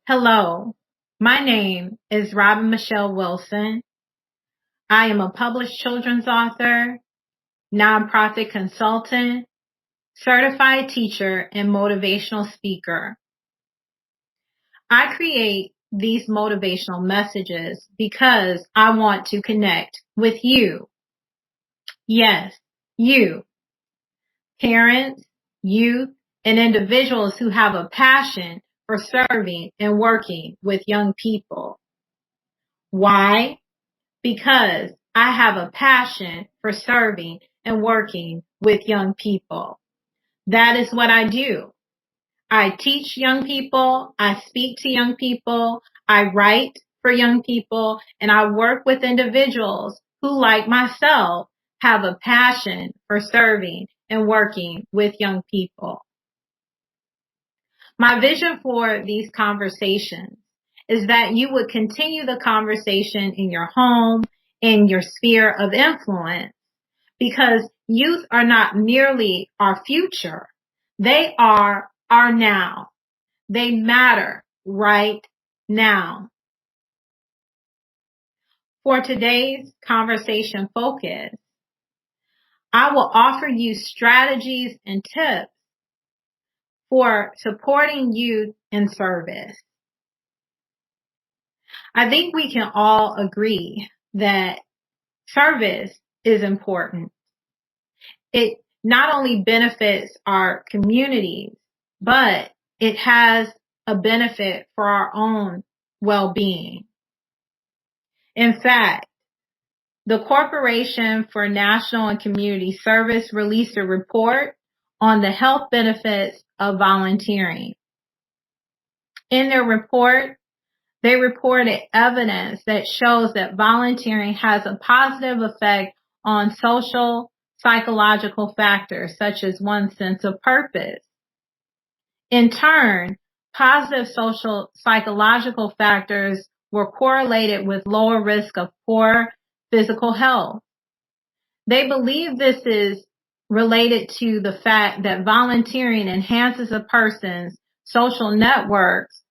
Hello, my name is Robin Michelle Wilson. I am a published children's author, nonprofit consultant, certified teacher, and motivational speaker. I create these motivational messages because I want to connect with you. Yes, you, parents, youth, and individuals who have a passion for serving and working with young people. Why? Because I have a passion for serving and working with young people. That is what I do. I teach young people, I speak to young people, I write for young people, and I work with individuals who, like myself, have a passion for serving and working with young people. My vision for these conversations is that you would continue the conversation in your home, in your sphere of influence, because youth are not merely our future. They are our now. They matter right now. For today's conversation focus, I will offer you strategies and tips for supporting youth in service. I think we can all agree that service is important. It not only benefits our communities, but it has a benefit for our own well-being. In fact, the Corporation for National and Community Service released a report on the health benefits of volunteering. In their report, they reported evidence that shows that volunteering has a positive effect on social, psychological factors such as one's sense of purpose. In turn, positive social, psychological factors were correlated with lower risk of poor physical health. They believe this is related to the fact that volunteering enhances a person's social networks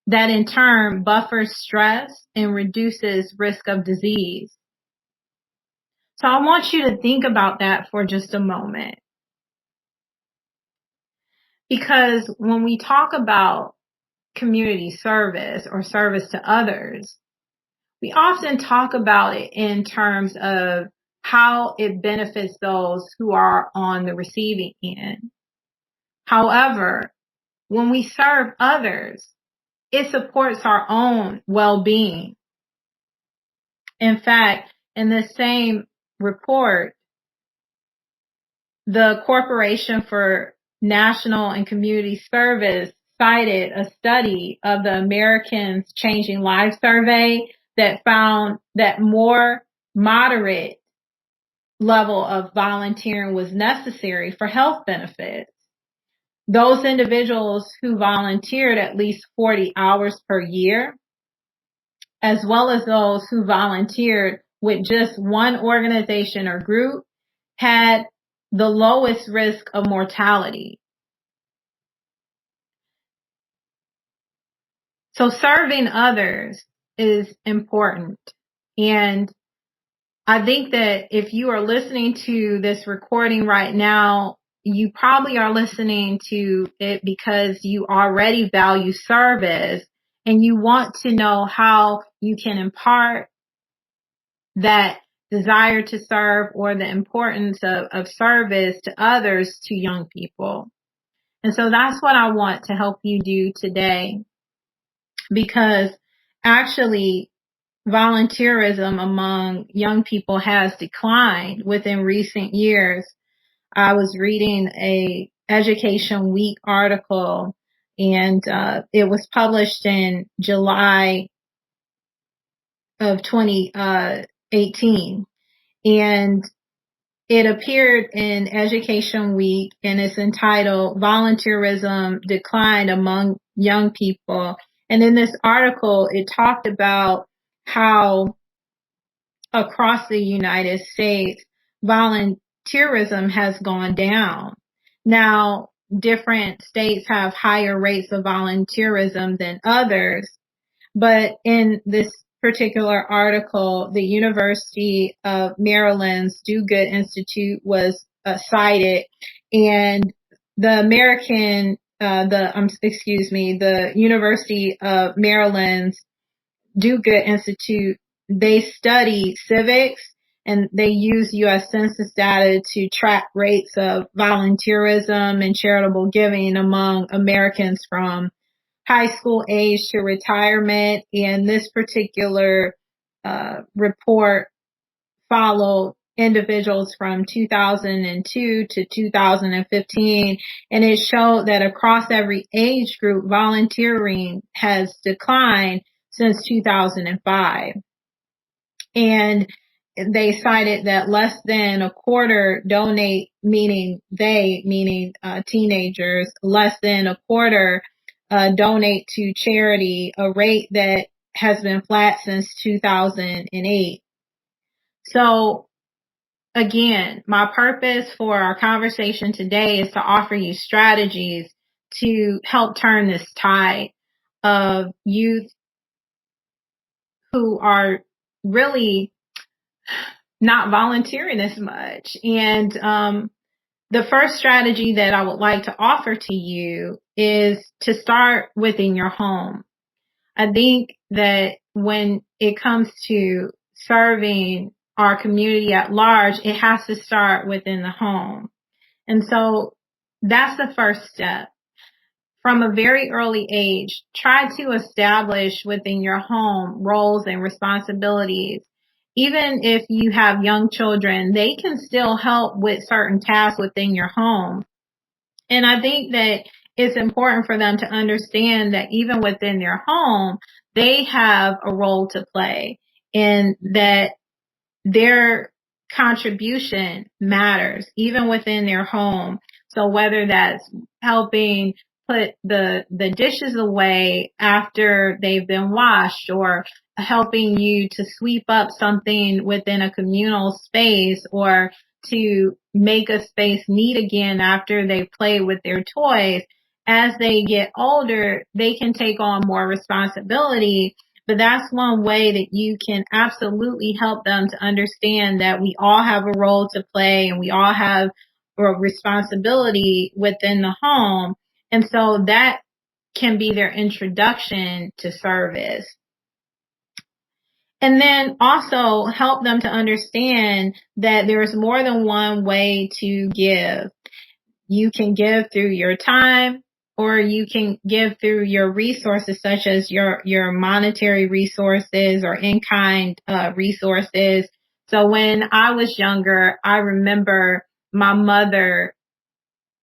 that in turn buffers stress and reduces risk of disease. So I want you to think about that for just a moment. Because when we talk about community service or service to others, we often talk about it in terms of how it benefits those who are on the receiving end. However, when we serve others, it supports our own well-being. In fact, in the same report, the Corporation for National and Community Service cited a study of the Americans Changing Lives survey that found that more moderate level of volunteering was necessary for health benefits. Those individuals who volunteered at least 40 hours per year, as well as those who volunteered with just one organization or group, had the lowest risk of mortality. So serving others is important. And I think that if you are listening to this recording right now, you probably are listening to it because you already value service and you want to know how you can impart that desire to serve or the importance of service to others to young people. And so that's what I want to help you do today, because actually volunteerism among young people has declined within recent years. I was reading a Education Week article, and it was published in July of 2018. And it appeared in Education Week, and it's entitled Volunteerism Declined Among Young People. And in this article, it talked about how across the United States, volunteerism has gone down. Now, different states have higher rates of volunteerism than others. But in this particular article, the University of Maryland's Do Good Institute was cited, and the the University of Maryland's Do Good Institute, they study civics and they use U.S. Census data to track rates of volunteerism and charitable giving among Americans from high school age to retirement. And this particular report followed individuals from 2002 to 2015, and it showed that across every age group, volunteering has declined since 2005. And they cited that less than a quarter donate, meaning teenagers, less than a quarter donate to charity, a rate that has been flat since 2008. So again, my purpose for our conversation today is to offer you strategies to help turn this tide of youth who are really not volunteering as much. And the first strategy that I would like to offer to you is to start within your home. I think that when it comes to serving our community at large, it has to start within the home. And so that's the first step. From a very early age, try to establish within your home roles and responsibilities. Even if you have young children, they can still help with certain tasks within your home. And I think that it's important for them to understand that even within their home, they have a role to play and that their contribution matters even within their home. So whether that's helping put the dishes away after they've been washed, or helping you to sweep up something within a communal space, or to make a space neat again after they play with their toys. As they get older, they can take on more responsibility. But that's one way that you can absolutely help them to understand that we all have a role to play and we all have a responsibility within the home. And so that can be their introduction to service. And then also help them to understand that there's more than one way to give. You can give through your time, or you can give through your resources, such as your monetary resources or in-kind resources. So when I was younger, I remember my mother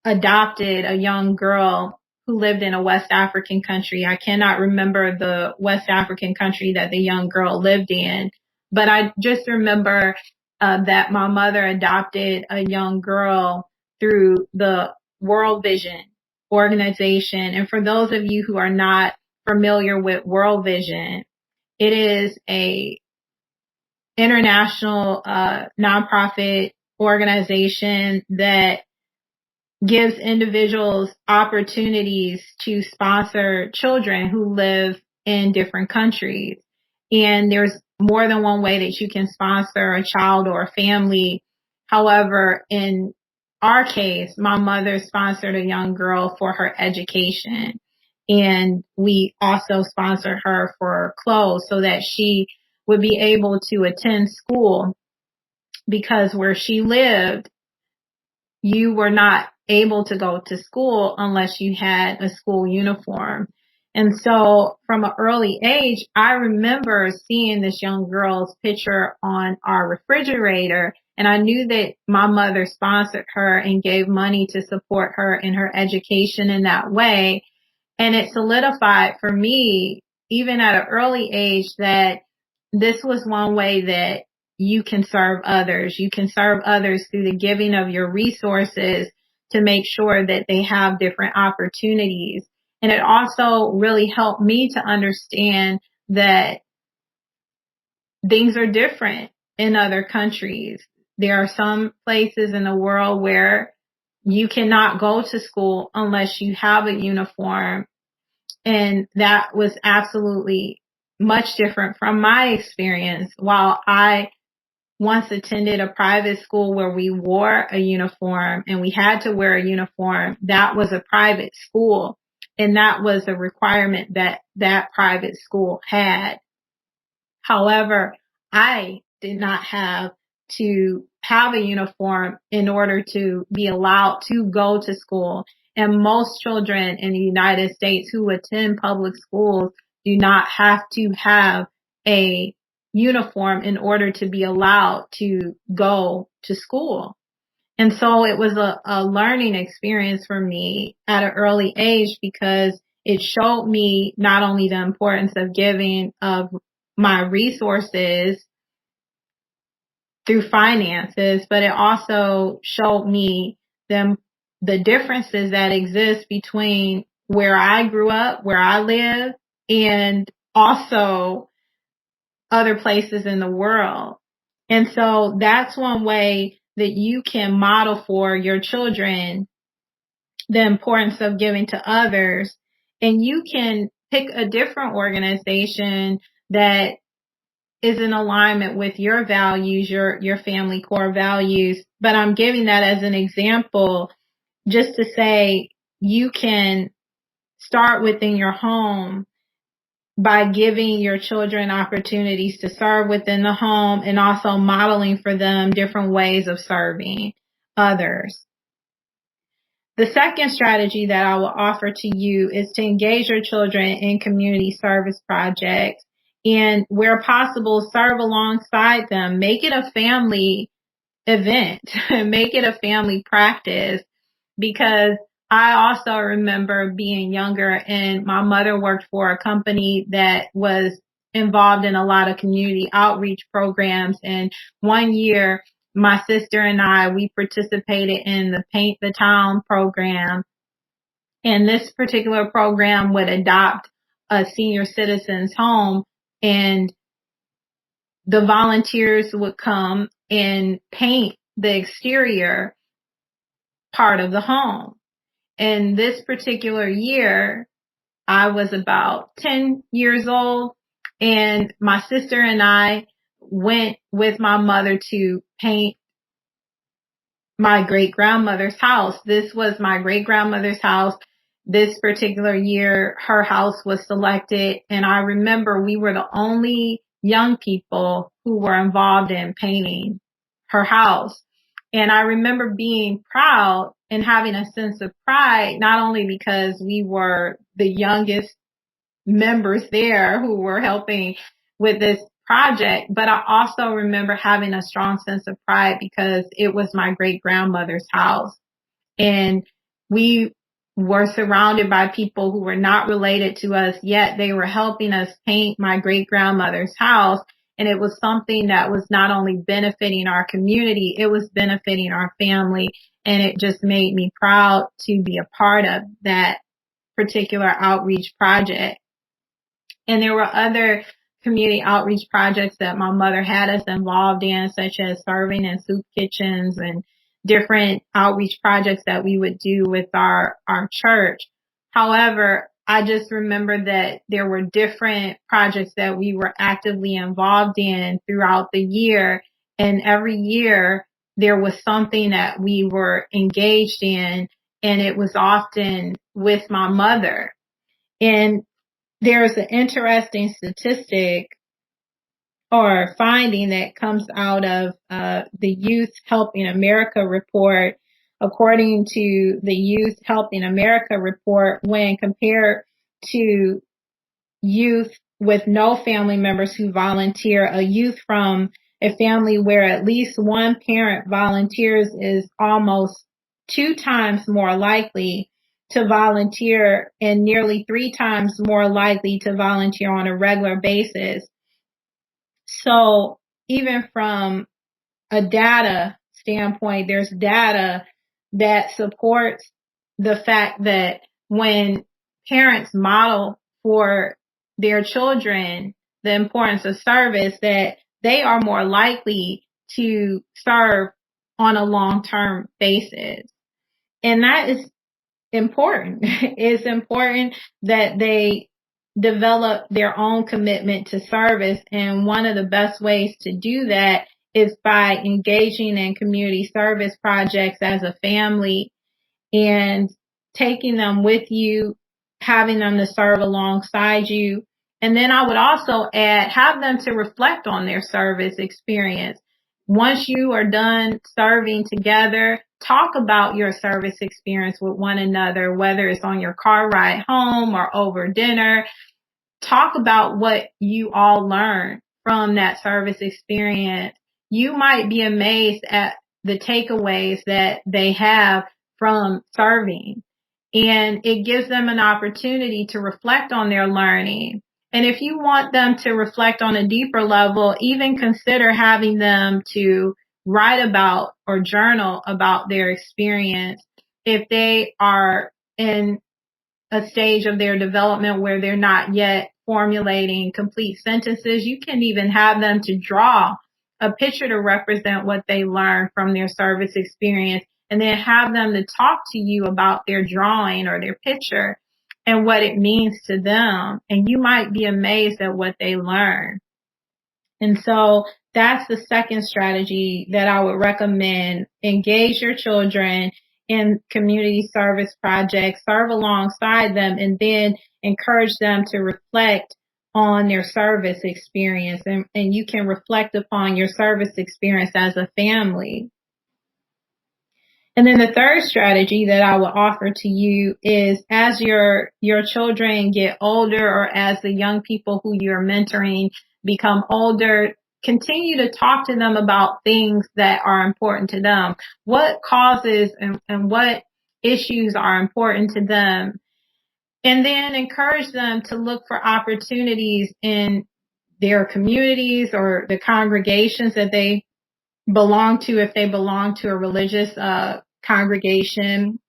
adopted a young girl who lived in a West African country. I cannot remember the West African country that the young girl lived in, but I just remember that my mother adopted a young girl through the World Vision organization. And for those of you who are not familiar with World Vision, it is a international nonprofit organization that gives individuals opportunities to sponsor children who live in different countries. And there's more than one way that you can sponsor a child or a family. However, in our case, my mother sponsored a young girl for her education. And we also sponsored her for clothes so that she would be able to attend school, because where she lived, you were not able to go to school unless you had a school uniform. And so from an early age, I remember seeing this young girl's picture on our refrigerator, and I knew that my mother sponsored her and gave money to support her in her education in that way. And it solidified for me, even at an early age, that this was one way that you can serve others. You can serve others through the giving of your resources to make sure that they have different opportunities. And it also really helped me to understand that things are different in other countries. There are some places in the world where you cannot go to school unless you have a uniform. And that was absolutely much different from my experience. While I once attended a private school where we wore a uniform and we had to wear a uniform, that was a private school. And that was a requirement that that private school had. However, I did not have to have a uniform in order to be allowed to go to school. And most children in the United States who attend public schools do not have to have a uniform in order to be allowed to go to school. And so it was a learning experience for me at an early age because it showed me not only the importance of giving of my resources through finances, but it also showed me the differences that exist between where I grew up, where I live, and also other places in the world. And so that's one way that you can model for your children the importance of giving to others. And you can pick a different organization that is in alignment with your values, your family core values. But I'm giving that as an example just to say you can start within your home by giving your children opportunities to serve within the home and also modeling for them different ways of serving others. The second strategy that I will offer to you is to engage your children in community service projects and where possible, serve alongside them. Make it a family event, make it a family practice, because I also remember being younger and my mother worked for a company that was involved in a lot of community outreach programs. And one year, my sister and I, we participated in the Paint the Town program. And this particular program would adopt a senior citizen's home, and the volunteers would come and paint the exterior part of the home. And this particular year, I was about 10 years old, and my sister and I went with my mother to paint my great grandmother's house. This was my great grandmother's house. This particular year, her house was selected, and I remember we were the only young people who were involved in painting her house. And I remember being proud and having a sense of pride, not only because we were the youngest members there who were helping with this project, but I also remember having a strong sense of pride because it was my great grandmother's house. And we were surrounded by people who were not related to us, yet they were helping us paint my great grandmother's house. And it was something that was not only benefiting our community, it was benefiting our family. And it just made me proud to be a part of that particular outreach project. And there were other community outreach projects that my mother had us involved in, such as serving in soup kitchens and different outreach projects that we would do with our church. However, I just remember that there were different projects that we were actively involved in throughout the year. And every year there was something that we were engaged in, and it was often with my mother. And there's an interesting statistic or finding that comes out of the Youth Helping America report. According to the Youth Helping America report, when compared to youth with no family members who volunteer, a youth from a family where at least one parent volunteers is almost 2 times more likely to volunteer and nearly 3 times more likely to volunteer on a regular basis. So even from a data standpoint, there's data that supports the fact that when parents model for their children the importance of service, that they are more likely to serve on a long-term basis. And that is important. It's important that they develop their own commitment to service. And one of the best ways to do that is by engaging in community service projects as a family and taking them with you, having them to serve alongside you. And then I would also add, have them to reflect on their service experience. Once you are done serving together, talk about your service experience with one another, whether it's on your car ride home or over dinner. Talk about what you all learned from that service experience. You might be amazed at the takeaways that they have from serving, and it gives them an opportunity to reflect on their learning. And if you want them to reflect on a deeper level, even consider having them to write about or journal about their experience. If they are in a stage of their development where they're not yet formulating complete sentences, you can even have them to draw a picture to represent what they learned from their service experience, and then have them to talk to you about their drawing or their picture and what it means to them. And you might be amazed at what they learn. And so that's the second strategy that I would recommend. Engage your children in community service projects, serve alongside them, and then encourage them to reflect on their service experience. And you can reflect upon your service experience as a family. And then the third strategy that I would offer to you is, as your children get older, or as the young people who you're mentoring become older, continue to talk to them about things that are important to them. What causes and what issues are important to them. And then encourage them to look for opportunities in their communities or the congregations that they belong to, if they belong to a religious congregation,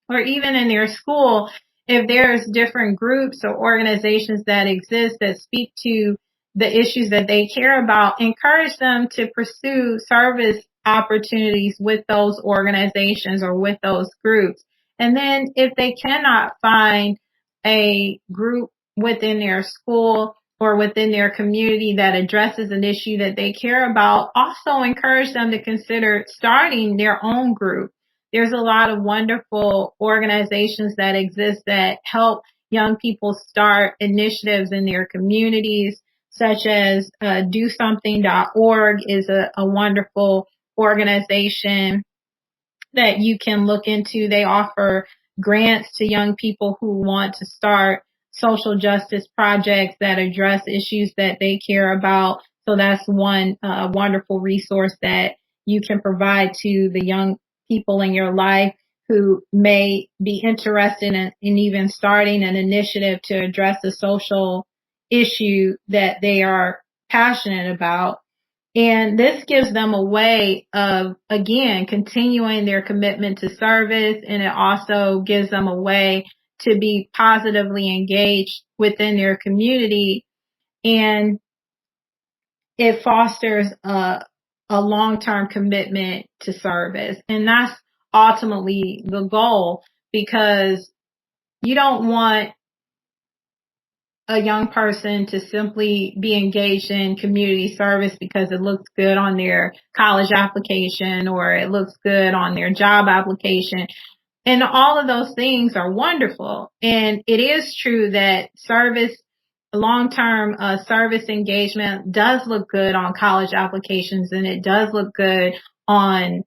or even in their school, if there's different groups or organizations that exist that speak to the issues that they care about, encourage them to pursue service opportunities with those organizations or with those groups. And then if they cannot find a group within their school or within their community that addresses an issue that they care about, also encourage them to consider starting their own group. There's a lot of wonderful organizations that exist that help young people start initiatives in their communities, such as DoSomething.org is a wonderful organization that you can look into. They offer grants to young people who want to start social justice projects that address issues that they care about. So that's one wonderful resource that you can provide to the young people in your life who may be interested in even starting an initiative to address a social issue that they are passionate about. And this gives them a way of, again, continuing their commitment to service. And it also gives them a way to be positively engaged within their community. And it fosters a long-term commitment to service. And that's ultimately the goal, because you don't want a young person to simply be engaged in community service because it looks good on their college application or it looks good on their job application. And all of those things are wonderful. And it is true that long-term service engagement does look good on college applications, and it does look good on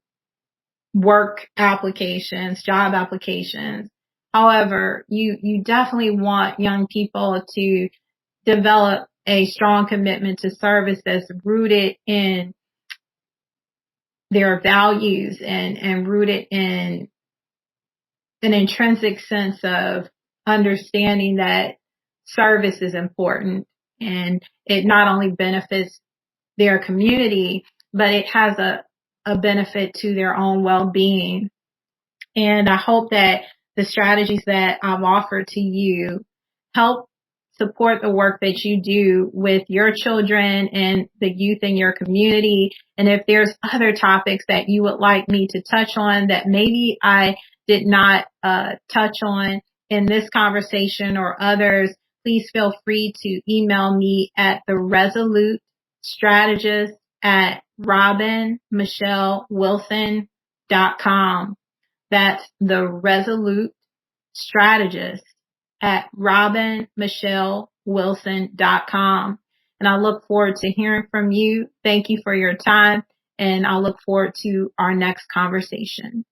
work applications, job applications. However, you definitely want young people to develop a strong commitment to service that's rooted in their values and rooted in an intrinsic sense of understanding that service is important, and it not only benefits their community, but it has a benefit to their own well-being. And I hope that the strategies that I've offered to you help support the work that you do with your children and the youth in your community. And if there's other topics that you would like me to touch on that maybe I did not touch on in this conversation or others, please feel free to email me at the Resolute Strategist at robinmichellewilson.com. That's the Resolute Strategist at robinmichellewilson.com. And I look forward to hearing from you. Thank you for your time, and I'll look forward to our next conversation.